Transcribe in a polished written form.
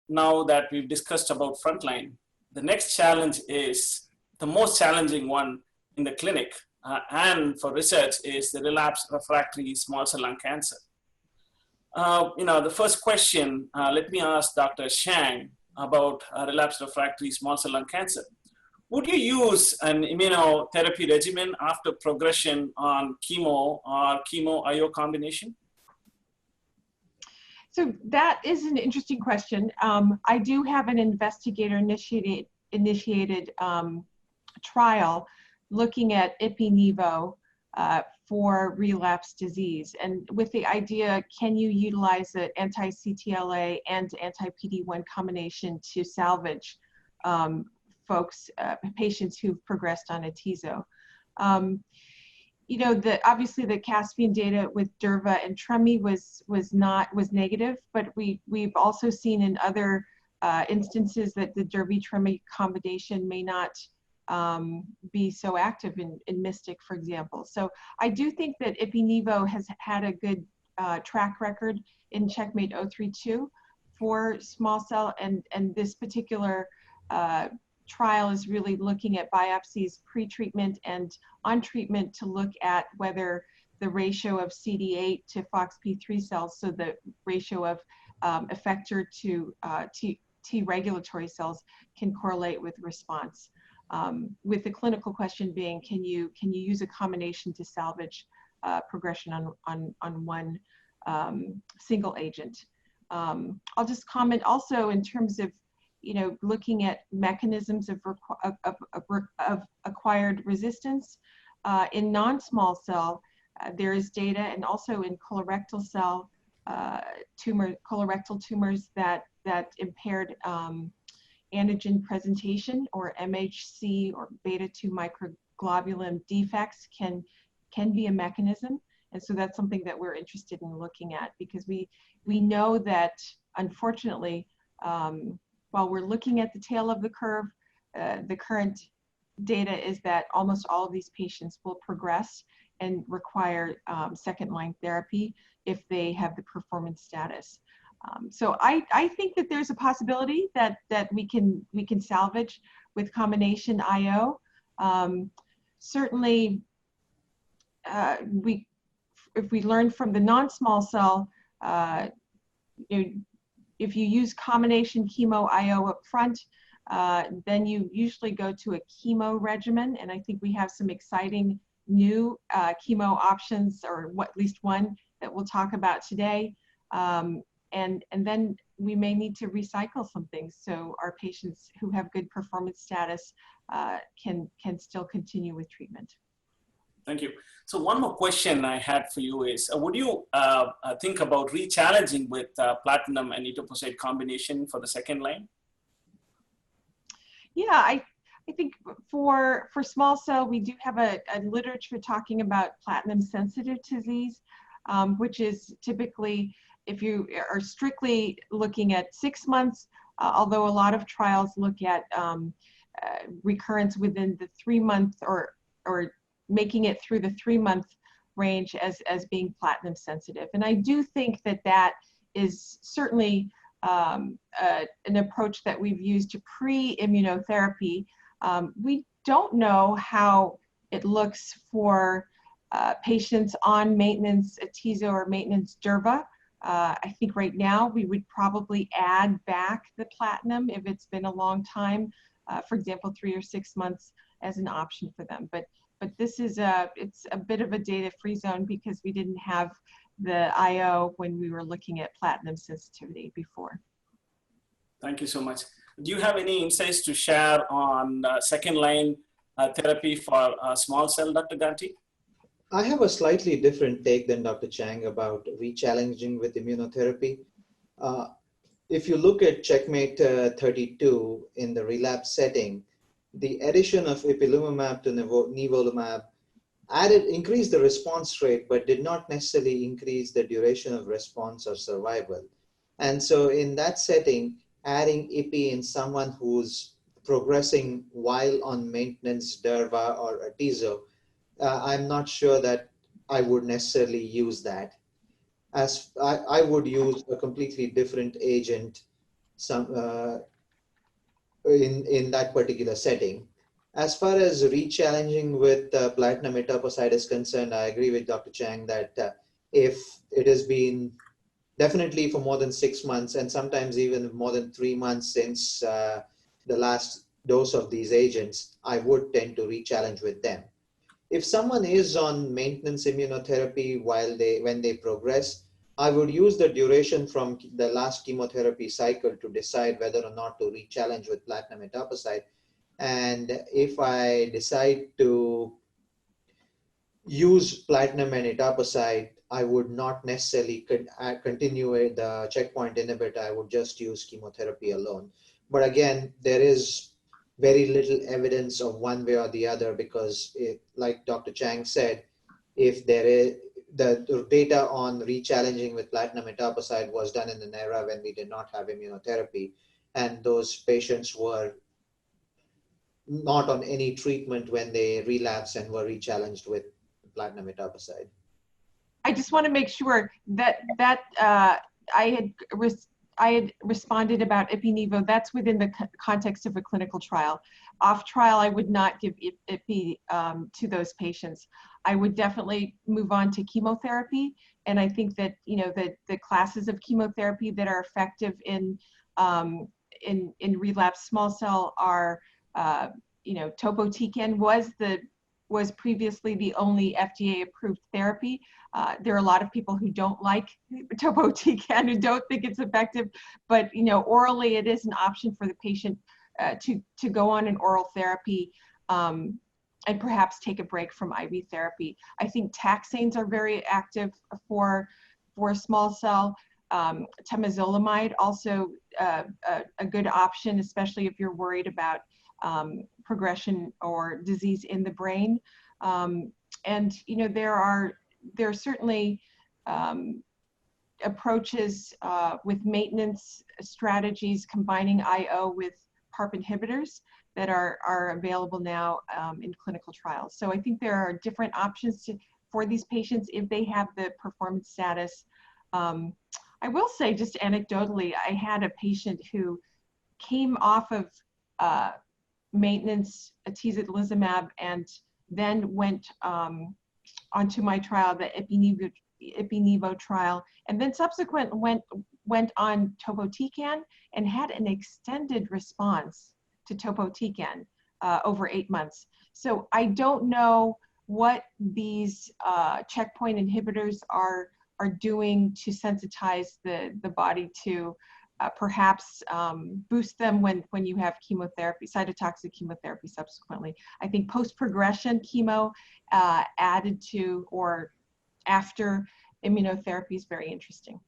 now that we've discussed about frontline, the next challenge is the most challenging one in the clinic and for research is the relapsed refractory small cell lung cancer. The first question, let me ask Dr. Chiang about relapsed refractory small cell lung cancer. Would you use an immunotherapy regimen after progression on chemo or chemo-IO combination? So that is an interesting question. I do have an investigator-initiated trial looking at ipi-nivo for relapsed disease, and with the idea, can you utilize an anti-CTLA and anti-PD-1 combination to salvage patients who've progressed on atezo. Obviously the Caspian data with durva and tremi was negative, but we've also seen in other instances that the durvi-tremi combination may not be so active in MYSTIC, for example. So I do think that ipi-nivo has had a good track record in CheckMate 032 for small cell, and this particular trial is really looking at biopsies pre-treatment and on treatment to look at whether the ratio of CD8 to FOXP3 cells, so the ratio of effector to T regulatory cells, can correlate with response. With the clinical question being, can you use a combination to salvage progression on one single agent? I'll just comment also in terms of looking at mechanisms of acquired resistance. In non-small cell, there is data, and also in colorectal cell colorectal tumors that impaired antigen presentation, or MHC or beta-2 microglobulin defects can be a mechanism. And so that's something that we're interested in looking at, because we know that, unfortunately, while we're looking at the tail of the curve, the current data is that almost all of these patients will progress and require second-line therapy if they have the performance status. So I think that there's a possibility that we can salvage with combination IO. Certainly, if we learn from the non-small cell, if you use combination chemo IO up front, then you usually go to a chemo regimen, and I think we have some exciting new chemo options, or at least one that we'll talk about today. And then we may need to recycle some things so our patients who have good performance status can still continue with treatment. Thank you. So one more question I had for you is, would you think about re-challenging with platinum and etoposide combination for the second line? Yeah, I think for small cell, we do have a literature talking about platinum-sensitive disease, which is typically, if you are strictly looking at 6 months, although a lot of trials look at recurrence within the 3-month or making it through the 3-month range as being platinum sensitive. And I do think that that is certainly an approach that we've used to pre-immunotherapy. We don't know how it looks for patients on maintenance atezo or maintenance durva. I think right now we would probably add back the platinum if it's been a long time, for example, 3 or 6 months as an option for them. But this is it's a bit of a data-free zone because we didn't have the IO when we were looking at platinum sensitivity before. Thank you so much. Do you have any insights to share on second-line therapy for small cell, Dr. Ganti? I have a slightly different take than Dr. Chiang about re-challenging with immunotherapy. If you look at CheckMate 32 in the relapse setting, the addition of ipilimumab to nivolumab increased the response rate, but did not necessarily increase the duration of response or survival. And so in that setting, adding ipi in someone who's progressing while on maintenance durva or atezo, I'm not sure that I would necessarily use that. As I would use a completely different agent some in that particular setting. As far as re-challenging with platinum etoposide is concerned, I agree with Dr. Chiang that if it has been definitely for more than 6 months and sometimes even more than 3 months since the last dose of these agents, I would tend to re-challenge with them. If someone is on maintenance immunotherapy when they progress, I would use the duration from the last chemotherapy cycle to decide whether or not to re-challenge with platinum etoposide. And if I decide to use platinum and etoposide, I would not necessarily continue the checkpoint inhibitor. I would just use chemotherapy alone. But again, there is very little evidence of one way or the other because, like Dr. Chiang said, if there is the data on re-challenging with platinum etoposide was done in an era when we did not have immunotherapy, and those patients were not on any treatment when they relapsed and were re-challenged with platinum etoposide. I just want to make sure that I had responded about ipi-nivo. That's within the context of a clinical trial. Off trial, I would not give ipi to those patients. I would definitely move on to chemotherapy, and I think that the classes of chemotherapy that are effective in relapsed small cell are topotecan was previously the only FDA approved therapy. There are a lot of people who don't like topotecan, who don't think it's effective, but orally it is an option for the patient to go on an oral therapy and perhaps take a break from IV therapy. I think taxanes are very active for small cell. Temozolomide also a good option, especially if you're worried about progression or disease in the brain. And there are certainly approaches with maintenance strategies combining IO with PARP inhibitors that are available now in clinical trials. So I think there are different options for these patients if they have the performance status. I will say, just anecdotally, I had a patient who came off of maintenance atezolizumab and then went onto my trial, the ipi-nivo trial, and then subsequently went on topotecan and had an extended response to topotecan over 8 months. So I don't know what these checkpoint inhibitors are doing to sensitize the body to perhaps boost them when you have chemotherapy, cytotoxic chemotherapy subsequently. I think post-progression chemo added to or after immunotherapy is very interesting.